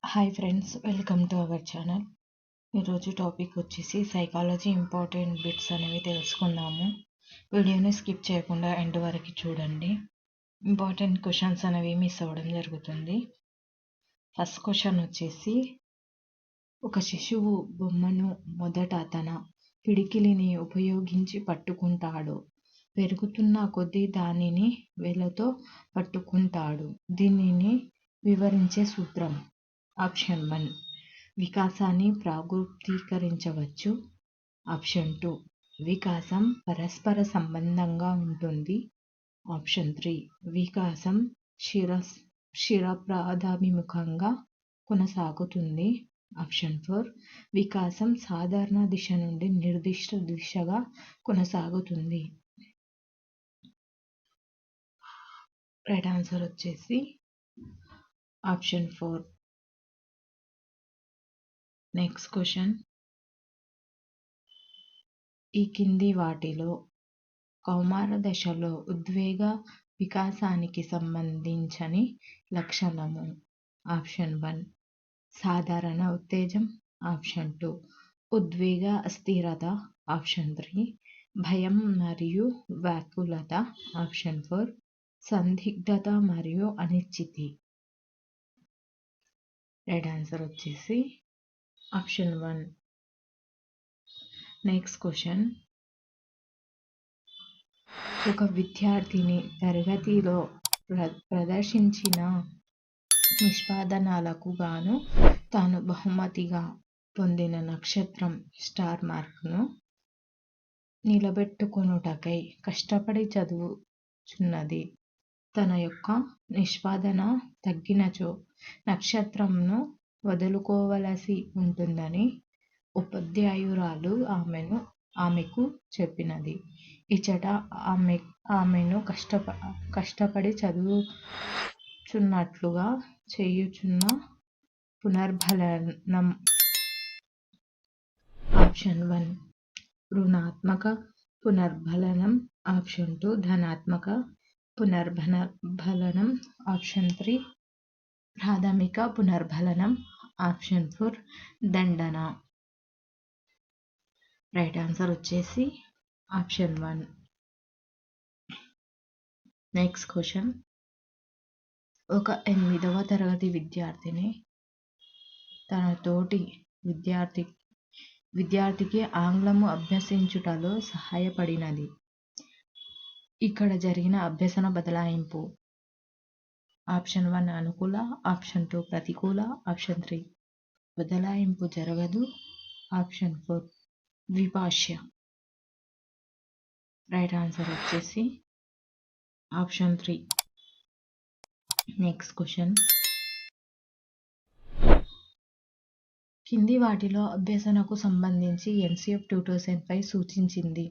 Hi friends, welcome to our channel. ఈరోజు topic వచ్చేసి psychology important bits అనేవి తెలుసుకుందాము. వీడియోని స్కిప్ చేయకుండా ఎండ్ వరకు చూడండి. ఇంపార్టెంట్ క్వశ్చన్స్ అనేవి మిస్ అవ్వడం జరుగుతుంది. ఫస్ట్ క్వశ్చన్ వచ్చేసి, ఒక శిశువు బొమ్మను మొదట తన పిడికిలిని ఉపయోగించి పట్టుకుంటాడు. పెరుగుతున్న కొద్దీ దానిని వేలతో పట్టుకుంటాడు. దీనిని వివరించే సూత్రం. ఆప్షన్ 1, వికాసాన్ని ప్రాగుప్తీకరించవచ్చు. ఆప్షన్ 2, వికాసం పరస్పర సంబంధంగా ఉంటుంది. ఆప్షన్ 3, వికాసం క్షీరప్రధాభిముఖంగా కొనసాగుతుంది. ఆప్షన్ 4, వికాసం సాధారణ దిశ నుండి నిర్దిష్ట దిశగా కొనసాగుతుంది. రైట్ ఆన్సర్ వచ్చేసి ఆప్షన్ 4. నెక్స్ట్ క్వశ్చన్, ఈ కింది వాటిలో కౌమార దశలో ఉద్వేగ వికాసానికి సంబంధించని లక్షణము. ఆప్షన్ 1, సాధారణ ఉత్తేజం. ఆప్షన్ 2, ఉద్వేగ అస్థిరత. ఆప్షన్ 3, భయం మరియు వ్యాకులత. ఆప్షన్ 4, సందిగ్ధత మరియు అనిశ్చితి. రైట్ ఆన్సర్ వచ్చేసి ఆప్షన్ 1. నెక్స్ట్ క్వశ్చన్, ఒక విద్యార్థిని తరగతిలో ప్రదర్శించిన నిష్పాదనలకు గాను తాను బహుమతిగా పొందిన నక్షత్రం స్టార్ మార్క్ను నిలబెట్టుకొనుటకై కష్టపడి చదువుచున్నది. తన యొక్క నిష్పాదన తగ్గినచో నక్షత్రంను వదులుకోవలసి ఉంటుందని ఉపాధ్యాయురాలు ఆమెకు చెప్పినది. ఇచ్చట ఆమెను కష్టపడి చదువుచున్నట్లుగా చేయుచున్న పునర్బలనం. ఆప్షన్ 1, ఋణాత్మక పునర్బలనం. ఆప్షన్ 2, ధనాత్మక పునర్బలనం. ఆప్షన్ 3, ప్రాథమిక పునర్బలనం. ఆప్షన్ 4, దండన. రైట్ ఆన్సర్ వచ్చేసి ఆప్షన్ 1. నెక్స్ట్ క్వశ్చన్, ఒక 8వ తరగతి విద్యార్థిని తన తోటి విద్యార్థికి ఆంగ్లము అభ్యసించుటలో సహాయపడినది. ఇక్కడ జరిగిన అభ్యసన బదలాయింపు. ఆప్షన్ 1 అనుకూల. ఆప్షన్ 2 ప్రతికూల. ఆప్షన్ 3 బదలాయింపు జరగదు. ఆప్షన్ 4 ద్విభాష్య. రైట్ ఆన్సర్ వచ్చేసి ఆప్షన్ 3. నెక్స్ట్ క్వశ్చన్, కింది వాటిలో అభ్యసనకు సంబంధించి ఎన్సిఎఫ్ 2005 సూచించింది.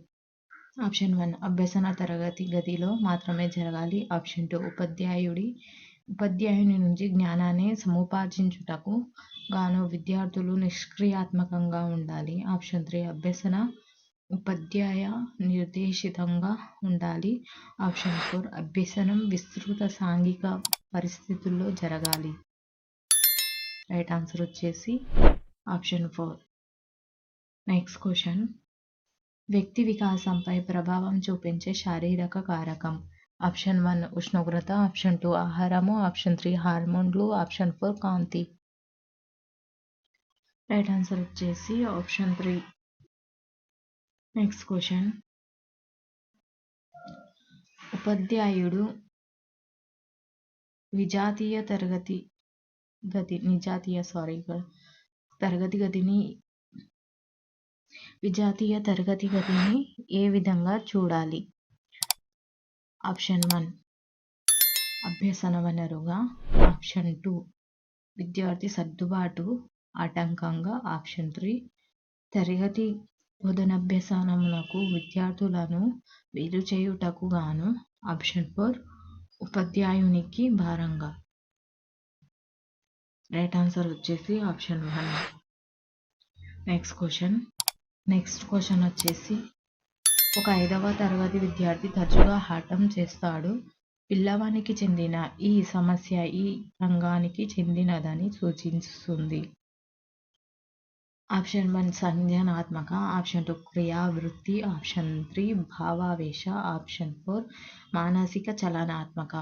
ఆప్షన్ 1, అభ్యసన తరగతి గదిలో మాత్రమే జరగాలి. ఆప్షన్ 2, ఉపాధ్యాయుని నుంచి జ్ఞానాన్ని సముపార్జించుటకు గాను విద్యార్థులు నిష్క్రియాత్మకంగా ఉండాలి. ఆప్షన్ 3, అభ్యసన ఉపాధ్యాయ నిర్దేశితంగా ఉండాలి. ఆప్షన్ 4, అభ్యసనం విస్తృత సాంఘిక పరిస్థితుల్లో జరగాలి. రైట్ ఆన్సర్ వచ్చేసి ఆప్షన్ 4. నెక్స్ట్ క్వశ్చన్, వ్యక్తి వికాసంపై ప్రభావం చూపించే శారీరక కారకం. ఆప్షన్ 1 ఉష్ణోగ్రత. ఆప్షన్ 2 ఆహారము. ఆప్షన్ 3 హార్మోన్లు. ఆప్షన్ 4 కాంతి. రైట్ ఆన్సర్ వచ్చేసి ఆప్షన్ 3. నెక్స్ట్ క్వశ్చన్, ఉపాధ్యాయుడు విజాతీయ తరగతి గదిని ఏ విధంగా చూడాలి? ఆప్షన్ 1 అభ్యసన వనరుగా. ఆప్షన్ 2 విద్యార్థి సర్దుబాటు ఆటంకంగా. ఆప్షన్ 3 తరగతి బోధనాభ్యసనమునకు విద్యార్థులను వేరు చేయుటకు గాను. ఆప్షన్ 4 ఉపాధ్యాయునికి భారంగా. రైట్ ఆన్సర్ వచ్చేసి ఆప్షన్ 1. నెక్స్ట్ క్వశ్చన్ వచ్చేసి, ఒక 5వ తరగతి విద్యార్థి తరచుగా హఠం చేస్తాడు. పిల్లవానికి చెందిన ఈ సమస్య ఈ రంగానికి చెందినదని సూచిస్తుంది. ఆప్షన్ 1 సంజ్ఞానాత్మక, ఆప్షన్ 2 క్రియా వృత్తి, ఆప్షన్ 3 భావావేశ, ఆప్షన్ 4 మానసిక చలనాత్మక.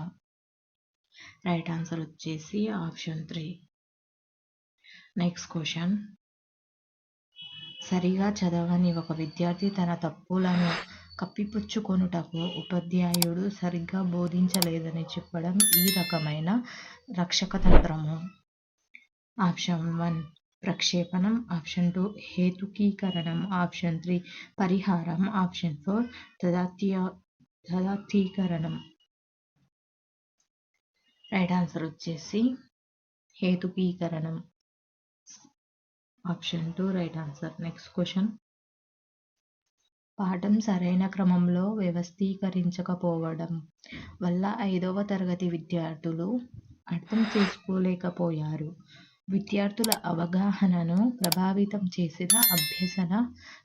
రైట్ ఆన్సర్ వచ్చేసి ఆప్షన్ 3. Next question. సరిగా చదవని ఒక విద్యార్థి తన తప్పులను కప్పిపుచ్చుకొనుటకు ఉపాధ్యాయుడు సరిగ్గా బోధించలేదని చెప్పడం ఈ రకమైన రక్షక తంత్రము. ఆప్షన్ 1 ప్రక్షేపణం, ఆప్షన్ 2 హేతుకీకరణం, ఆప్షన్ 3 పరిహారం, ఆప్షన్ 4 తదాత్యీకరణం. రైట్ ఆన్సర్ వచ్చేసి హేతుకీకరణం. Option 2 right answer. Next question. పాఠం సరైన క్రమంలో వ్యవస్థీకరించకపోవడం వల్ల 5వ తరగతి విద్యార్థులు అర్థం చేసుకోలేకపోయారు. విద్యార్థుల అవగాహనను ప్రభావితం చేసిన అభ్యసన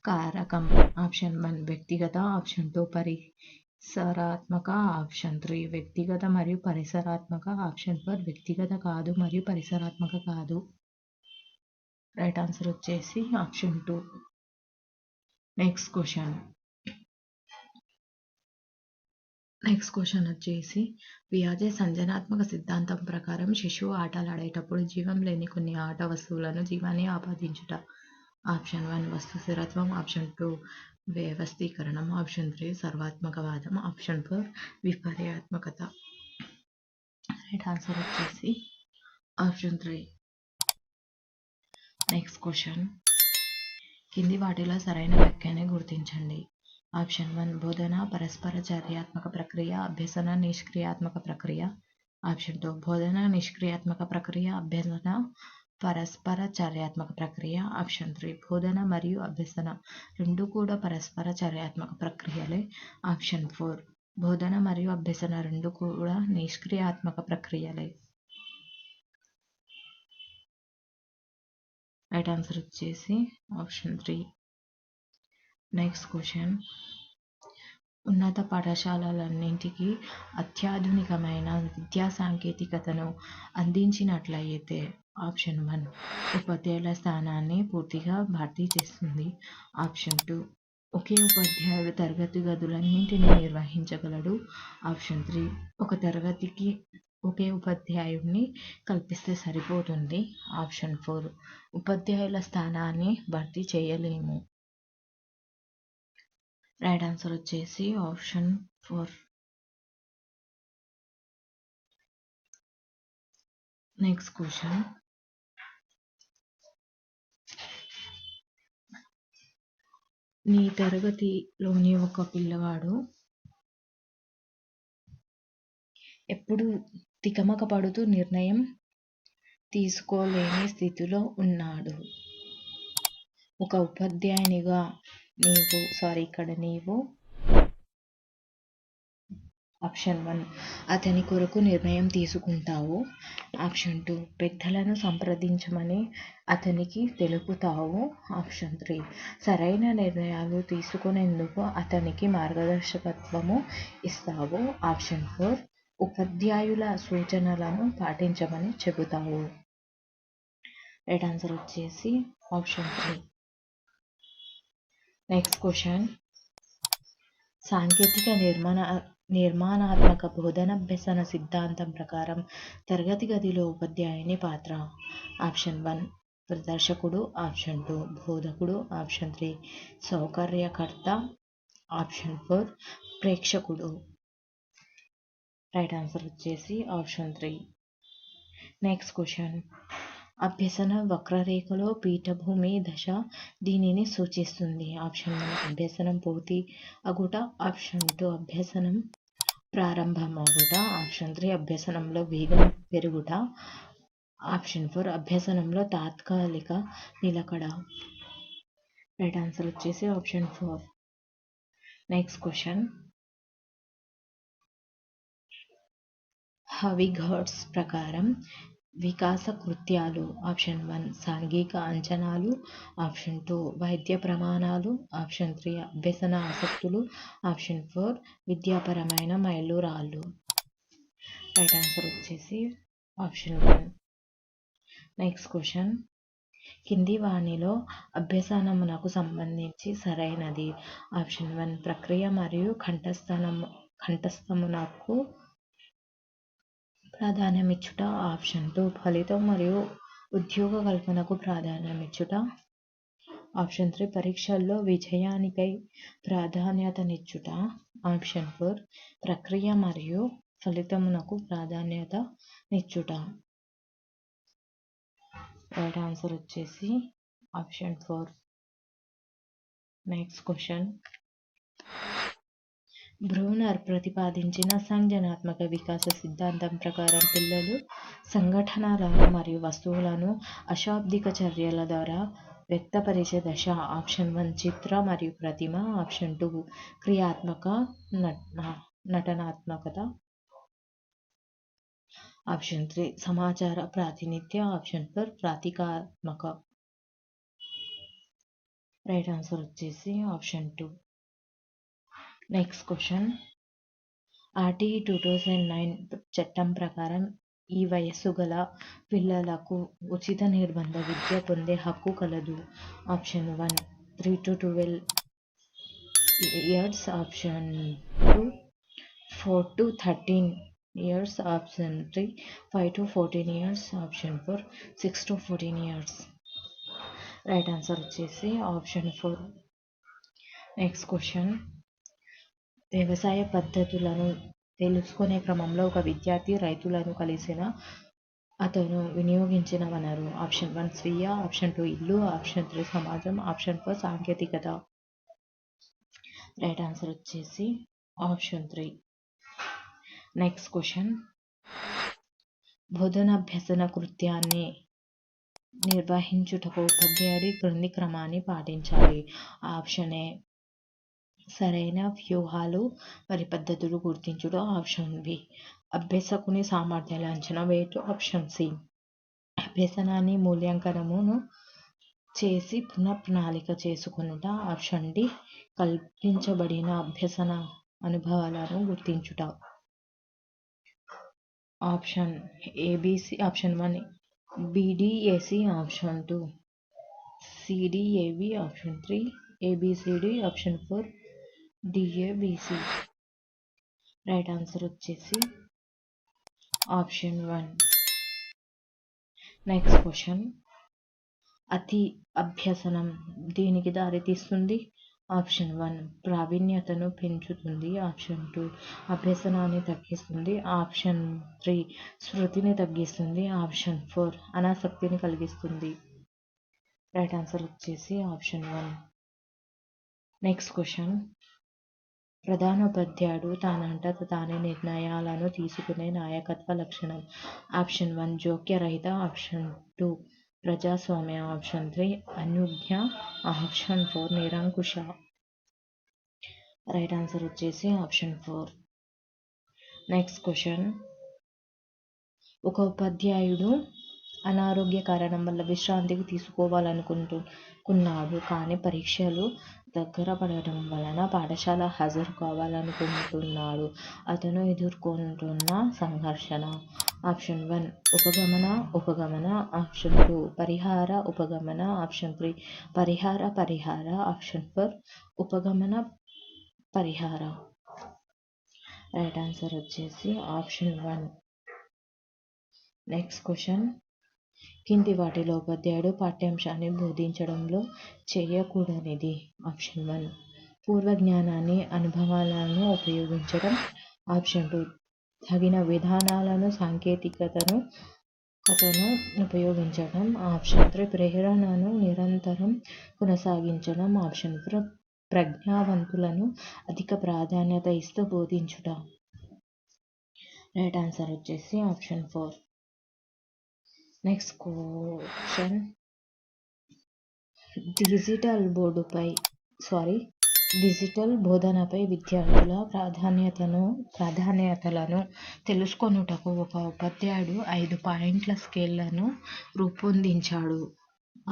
కారకం. ఆప్షన్ 1 వ్యక్తిగత, ఆప్షన్ 2 పరిసరాత్మక, ఆప్షన్ 3 వ్యక్తిగత మరియు పరిసరాత్మక, ఆప్షన్ 4 వ్యక్తిగత కాదు మరియు పరిసరాత్మక కాదు. రైట్ ఆన్సర్ వచ్చేసి ఆప్షన్ 2. నెక్స్ట్ క్వశ్చన్ వచ్చేసి పియాజే సంజ్ఞానాత్మక సిద్ధాంతం ప్రకారం శిశువు ఆటలాడేటప్పుడు జీవం లేని కొన్ని ఆట వస్తువులను జీవాన్ని ఆపాదించుట. ఆప్షన్ 1 వస్తు స్థిరత్వం, ఆప్షన్ 2 వ్యవస్థీకరణం, ఆప్షన్ 3 సర్వాత్మకవాదం, ఆప్షన్ 4 విపర్యాత్మకత. రైట్ ఆన్సర్ వచ్చేసి ఆప్షన్ 3. Next question. కింది వాటిలో సరైన వ్యాఖ్యాన్ని గుర్తించండి. ఆప్షన్ 1 బోధన పరస్పర చర్యాత్మక ప్రక్రియ, అభ్యసన నిష్క్రియాత్మక ప్రక్రియ. ఆప్షన్ 2 బోధన నిష్క్రియాత్మక ప్రక్రియ, అభ్యసన పరస్పర చర్యాత్మక ప్రక్రియ. ఆప్షన్ 3 బోధన మరియు అభ్యసన రెండు కూడా పరస్పర చర్యాత్మక ప్రక్రియలే. ఆప్షన్ 4 బోధన మరియు అభ్యసన రెండు కూడా నిష్క్రియాత్మక ప్రక్రియలే. రైట్ ఆన్సర్ వచ్చేసి ఆప్షన్ 3. Next question. ఉన్నత పాఠశాలలన్నింటికీ అత్యాధునికమైన విద్యా సాంకేతికతను అందించినట్లయితే ఆప్షన్ 1 ఉపాధ్యాయుల స్థానాన్ని పూర్తిగా భర్తీ చేస్తుంది. ఆప్షన్ 2 ఒకే ఉపాధ్యాయుడు తరగతి గదులన్నింటినీ నిర్వహించగలడు. ఆప్షన్ 3 ఒక తరగతికి ఒకే ఉపాధ్యాయుడిని కల్పిస్తే సరిపోతుంది. ఆప్షన్ 4 ఉపాధ్యాయుల స్థానాన్ని భర్తీ చేయలేము. రైట్ ఆన్సర్ వచ్చేసి ఆప్షన్ 4. Next question. నీ తరగతిలోని ఒక పిల్లవాడు ఎప్పుడు తికమక పడుతూ నిర్ణయం తీసుకోలేని స్థితిలో ఉన్నాడు. ఒక ఉపాధ్యాయునిగా నీవు ఆప్షన్ 1 అతని కొరకు నిర్ణయం తీసుకుంటావు. ఆప్షన్ 2 పెద్దలను సంప్రదించమని అతనికి తెలుపుతావు. ఆప్షన్ 3 సరైన నిర్ణయాలు తీసుకునేందుకు అతనికి మార్గదర్శకత్వము ఇస్తావు. ఆప్షన్ 4 ఉపాధ్యాయుల సూచనలను పాటించమని చెబుతావు. రైట్ ఆన్సర్ వచ్చేసి ఆప్షన్ 3. Next question. సాంకేతిక నిర్మాణాత్మక బోధనాభ్యసన సిద్ధాంతం ప్రకారం తరగతి గదిలో ఉపాధ్యాయుని పాత్ర. ఆప్షన్ 1 ప్రదర్శకుడు, ఆప్షన్ 2 బోధకుడు, ఆప్షన్ 3 సౌకర్యకర్త, ఆప్షన్ 4 ప్రేక్షకుడు. రైట్ ఆన్సర్ వచ్చేసి ఆప్షన్ 3. Next question. అభ్యసన వక్రరేఖలో పీఠభూమి దశ దీనిని సూచిస్తుంది. ఆప్షన్ 1 అభ్యసనం పూర్తి అగుట, ఆప్షన్ 2 అభ్యసనం ప్రారంభమగుట, ఆప్షన్ 3 అభ్యసనంలో వేగం పెరుగుట, ఆప్షన్ 4 అభ్యసనంలో తాత్కాలిక నిలకడ. రైట్ ఆన్సర్ వచ్చేసి ఆప్షన్ 4. Next question. హవిగార్డ్స్ ప్రకారం వికాస కృత్యాలు. ఆప్షన్ 1 సాంఘిక అంచనాలు, ఆప్షన్ 2 వైద్య ప్రమాణాలు, ఆప్షన్ 3 అభ్యసన ఆసక్తులు, ఆప్షన్ 4 విద్యాపరమైన మైలురాళ్ళు. రైట్ ఆన్సర్ వచ్చేసి ఆప్షన్ 1. నెక్స్ట్ క్వశ్చన్, కింది వాణిలో అభ్యసనమునకు సంబంధించి సరైనది? ఆప్షన్ 1 ప్రక్రియ మరియు కంఠస్థమునకు ప్రాధాన్యమిచ్చుట. ఆప్షన్ 2 ఫలితం మరియు ఉద్యోగ కల్పనకు ప్రాధాన్యమిచ్చుట. ఆప్షన్ 3 పరీక్షల్లో విజయానికై ప్రాధాన్యతనిచ్చుట. ఆప్షన్ 4 ప్రక్రియ మరియు ఫలితమునకు ప్రాధాన్యతనిచ్చుట. రైట్ ఆన్సర్ వచ్చేసి ఆప్షన్ 4. నెక్స్ట్ క్వశ్చన్, బ్రూనర్ ప్రతిపాదించిన సంజ్ఞానాత్మక వికాస సిద్ధాంతం ప్రకారం పిల్లలు సంఘటనలను మరియు వస్తువులను అశాబ్దిక చర్యల ద్వారా వ్యక్తపరిచే దశ. ఆప్షన్ 1 చిత్ర మరియు ప్రతిమ. ఆప్షన్ 2 క్రియాత్మక నటనాత్మకత. ఆప్షన్ 3 సమాచార ప్రాతినిధ్య. ఆప్షన్ 4 ప్రతీకాత్మక. రైట్ ఆన్సర్ వచ్చేసి ఆప్షన్ 2. నెక్స్ట్ క్వశ్చన్, ఆర్టీఈ 2009 చట్టం ప్రకారం ఈ వయస్సు గల పిల్లలకు ఉచిత నిర్బంధ విద్య పొందే హక్కు కలదు. Option 1 3 to 12 years. Option 2 4 to 13 years. Option 3 5 to 14 years. Option 4 6 to 14 years. Right answer వచ్చేసి ఆప్షన్ 4. నెక్స్ట్ క్వశ్చన్, వ్యవసాయ పద్ధతులను తెలుసుకునే క్రమంలో ఒక విద్యార్థి రైతులను కలిసిన అతను వినియోగించిన వనరు. ఆప్షన్ 1 స్వీయ. ఆప్షన్ 2 ఇల్లు. ఆప్షన్ 3 సమాజం. ఆప్షన్ 4 సాంకేతికత. రైట్ ఆన్సర్ వచ్చేసి ఆప్షన్ 3. నెక్స్ట్ క్వశ్చన్, బోధనాభ్యసన కృత్యాన్ని నిర్వహించుటకు ఉపాధ్యాయుడు క్రింది క్రమాన్ని పాటించాలి. ఆప్షన్ ఏ సరైన వ్యూహాలు మరియు పద్ధతులు గుర్తించుట. ఆప్షన్ బి అభ్యాసకుని సామర్థ్యాలు అంచనా వేయుట. ఆప్షన్ సి అభ్యసనాన్ని మూల్యాంకనమును చేసి పునఃప్రణాళిక చేసుకొనుట. ఆప్షన్ డి కల్పించబడిన అభ్యసన అనుభవాలను గుర్తించుట. Option A B C. Option 1 B D A C. Option 2 C D A V. Option 3 A B C D. Option 4 D A B C. Right answer వచ్చేసి ఆప్షన్ 1. నెక్స్ట్ క్వశ్చన్, అతి అభ్యసనం దీనికి దారితీస్తుంది. ఆప్షన్ 1 ప్రావీణ్యతను పెంచుతుంది. ఆప్షన్ 2 అభ్యసనాన్ని తగ్గిస్తుంది. ఆప్షన్ 3 స్మృతిని తగ్గిస్తుంది. ఆప్షన్ 4 అనాసక్తిని కలిగిస్తుంది. రైట్ ఆన్సర్ వచ్చేసి ఆప్షన్ 1. నెక్స్ట్ క్వశ్చన్, ప్రధానోపాధ్యాయుడు తానంతట తానే నిర్ణయాలను తీసుకునే నాయకత్వ లక్షణం. ఆప్షన్ 1 జోక్యరహిత. ఆప్షన్ 2 ప్రజాస్వామ్య. ఆప్షన్ 3 అనుజ్ఞ. ఆప్షన్ 4 నిరంకుశ. రైట్ ఆన్సర్ వచ్చేసి ఆప్షన్ 4. నెక్స్ట్ క్వశ్చన్, ఒక ఉపాధ్యాయుడు అనారోగ్య కారణం వల్ల విశ్రాంతికి తీసుకోవాలనుకున్నాడు. కానీ పరీక్షలు దగ్గర పడటం వలన పాఠశాల హాజరు కావాలనుకుంటున్నాడు. అతను ఎదుర్కొంటున్న సంఘర్షణ. ఆప్షన్ 1 ఉపగమన. ఆప్షన్ 2 ఉపగమన. ఆప్షన్ 3 పరిహార. ఆప్షన్ 4 ఉపగమన పరిహార. రైట్ ఆన్సర్ వచ్చేసి ఆప్షన్ 1. నెక్స్ట్ క్వశ్చన్, కింది వాటిలో ఉపాధ్యాయుడు పాఠ్యాంశాన్ని బోధించడంలో చేయకూడనిది. ఆప్షన్ 1 పూర్వ జ్ఞానాన్ని అనుభవాలను ఉపయోగించడం. ఆప్షన్ 2 తగిన విధానాలను సాంకేతికతను ఉపయోగించడం. ఆప్షన్ 3 ప్రేరణను నిరంతరం కొనసాగించడం. ఆప్షన్ 4 ప్రజ్ఞావంతులను అధిక ప్రాధాన్యత ఇస్తూ బోధించుట. రైట్ ఆన్సర్ వచ్చేసి ఆప్షన్ 4. నెక్స్ట్ క్వశ్చన్, డిజిటల్ బోధనపై విద్యార్థుల ప్రాధాన్యతలను తెలుసుకొనుటకు ఒక ఉపాధ్యాయుడు 5 పాయింట్ల స్కేల్ను రూపొందించాడు.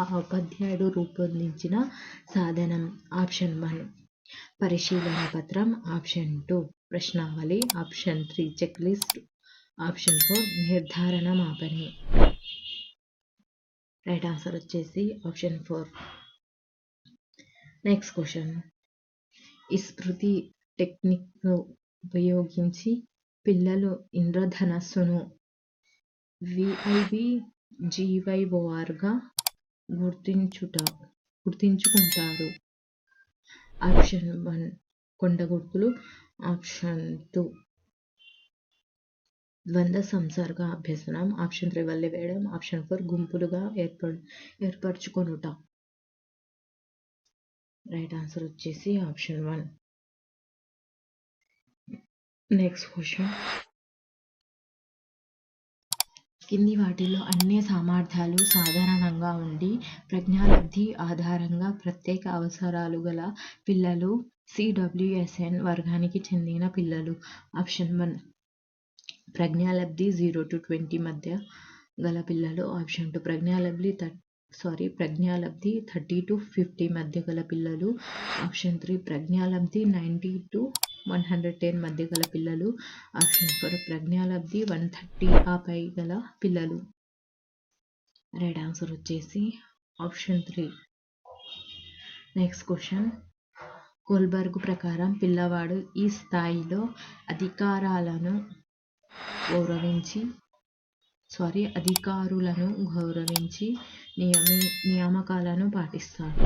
ఆ ఉపాధ్యాయుడు రూపొందించిన సాధనం. ఆప్షన్ 1 పరిశీలన పత్రం. ఆప్షన్ 2 ప్రశ్నావళి. Option 3 checklist. ఆప్షన్ 4 నిర్ధారణ మాపని. రైట్ ఆన్సర్ వచ్చేసి ఆప్షన్ 4. Next question. ఈ స్మృతి టెక్నిక్ను ఉపయోగించి పిల్లలు ఇంద్రధనస్సును VIVGYORగా గుర్తించుకుంటారు. ఆప్షన్ 1 కొండ గుర్తులు, ఆప్షన్ 2 ద్వంద్వ సంసర్గ అభ్యసనం, ఆప్షన్ 3 వల్లె వేయడం, ఆప్షన్ 4 గుంపులుగా ఏర్పరచుకొనుట. రైట్ ఆన్సర్ వచ్చేసి ఆప్షన్ 1. Next question. కింది వాటిలో అన్ని సామర్థ్యాలు సాధారణంగా ఉండి ప్రజ్ఞాలబ్ధి ఆధారంగా ప్రత్యేక అవసరాలు గల పిల్లలు CWSN వర్గానికి చెందిన పిల్లలు. ఆప్షన్ 1 ప్రజ్ఞాలబ్ధి 0 to 20 మధ్య గల పిల్లలు. ఆప్షన్ 2 ప్రజ్ఞాలబ్ధి 30 to 50 మధ్య గల పిల్లలు. ఆప్షన్ 3 ప్రజ్ఞాలబ్ధి 90 to 110 మధ్య గల పిల్లలు. ఆప్షన్ 4 ప్రజ్ఞాలబ్ధి 130 ఆపై గల పిల్లలు. రైట్ ఆన్సర్ వచ్చేసి ఆప్షన్ 3. Next question. కోల్బర్గ్ ప్రకారం పిల్లవాడు ఈ స్థాయిలో అధికారులను గౌరవించి నియామకాలను పాటిస్తాడు.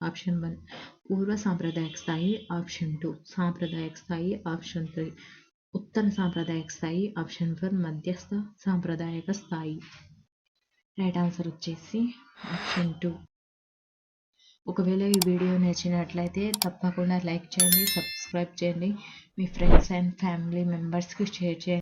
ఆప్షన్ 1 పూర్వ సాంప్రదాయక స్థాయి, ఆప్షన్ 2 సాంప్రదాయక స్థాయి, ఆప్షన్ 3 ఉత్తర సాంప్రదాయక స్థాయి, ఆప్షన్ 4 మధ్యస్థ సాంప్రదాయక స్థాయి. రైట్ ఆన్సర్ వచ్చేసి ఆప్షన్ 2. ఒకవేళ ఈ వీడియో నచ్చినట్లయితే తప్పకుండా లైక్ చేయండి, సబ్స్క్రైబ్ చేయండి, మీ ఫ్రెండ్స్ అండ్ ఫ్యామిలీ మెంబర్స్కి షేర్ చేయండి.